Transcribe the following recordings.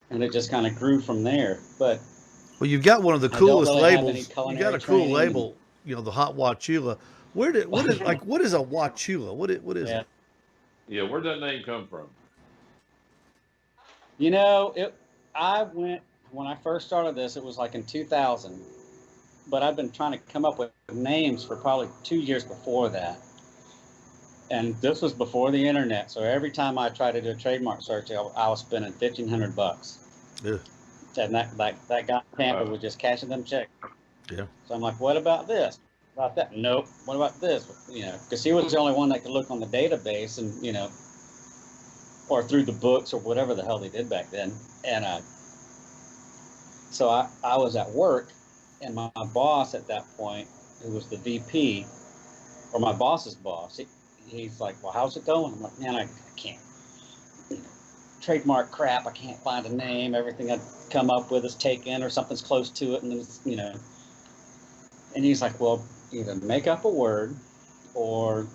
and it just kind of grew from there. But Well, you've got one of the I don't coolest really have any labels. You got culinary a cool training, and label. You know, the hot Wachula. What is a Wachula? What is yeah, that? Yeah, where'd that name come from? you know, it. I went when I first started this. It was like in 2000, but I've been trying to come up with names for probably 2 years before that. And this was before the internet, so every time I tried to do a trademark search, I was spending $1,500. Yeah, And that guy in Tampa Uh, was just cashing them checks. yeah, So I'm like, what about this? About that? Nope. What about this? You know, because he was the only one that could look on the database and or through the books or whatever the hell they did back then. And so I was at work, and my boss at that point, who was the VP, or my boss's boss, he's like, well, how's it going? I'm like, man, I can't. Trademark crap. I can't find a name. Everything I come up with is taken or something's close to it, and then And he's like, well, either make up a word or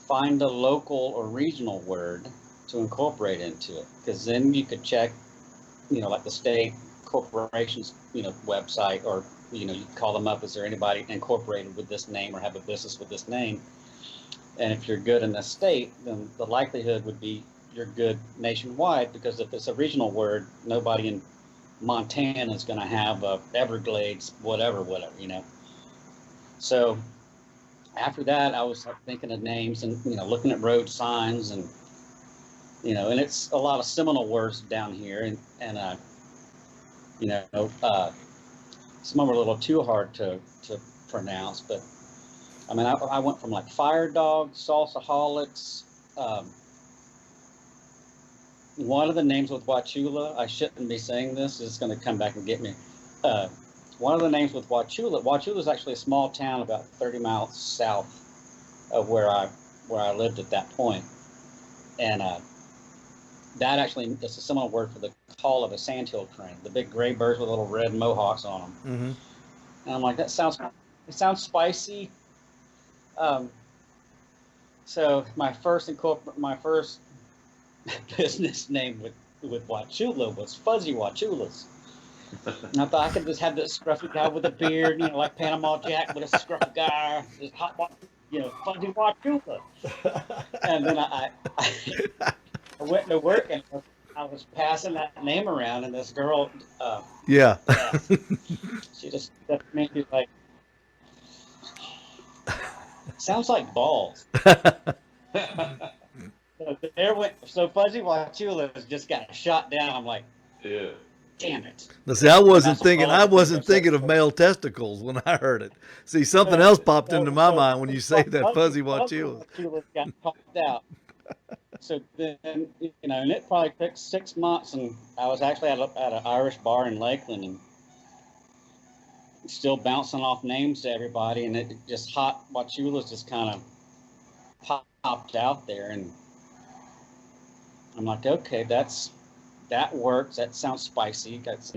find a local or regional word to incorporate into it, because then you could check, like the state corporation's, website, or you call them up. Is there anybody incorporated with this name or have a business with this name? And if you're good in the state, then the likelihood would be you're good nationwide, because if it's a regional word, nobody in Montana is going to have a Everglades, whatever. So after that, I was like thinking of names and, looking at road signs, and, and it's a lot of Seminole words down here. And you know, some of them are a little too hard to pronounce, but I mean, I went from like Fire Dog, Salsaholics. One of the names with Wachula, I shouldn't be saying this, it's going to come back and get me. Uh, One of the names with Wachula is actually a small town about 30 miles south of where I lived at that point. And that actually is a similar word for the call of a sandhill crane, the big gray birds with little red mohawks on them. mm-hmm. And I'm like, it sounds spicy. Um, so my first business name with Wachula was Fuzzy Wachulas. And I thought I could just have this scruffy guy with a beard, like Panama Jack with a scruffy guy, this hot, Fuzzy Wachula. And then I went to work, and I was passing that name around, and this girl, Yeah. yeah, she just said to me, she's like, sounds like balls. So Fuzzy Wachula just got shot down. I'm like, yeah. damn it. Now, see, And that's all I I could think wasn't of. So, thinking of male testicles when I heard it. See, something so, else popped into so, my so mind when you say that fuzzy Fuzzy Wachula. Wachula got popped out. So then, and it probably took 6 months, and I was actually at an Irish bar in Lakeland, and still bouncing off names to everybody, and it just hot Wachulas just kind of popped out there, and I'm like, okay, that works. That sounds spicy. That's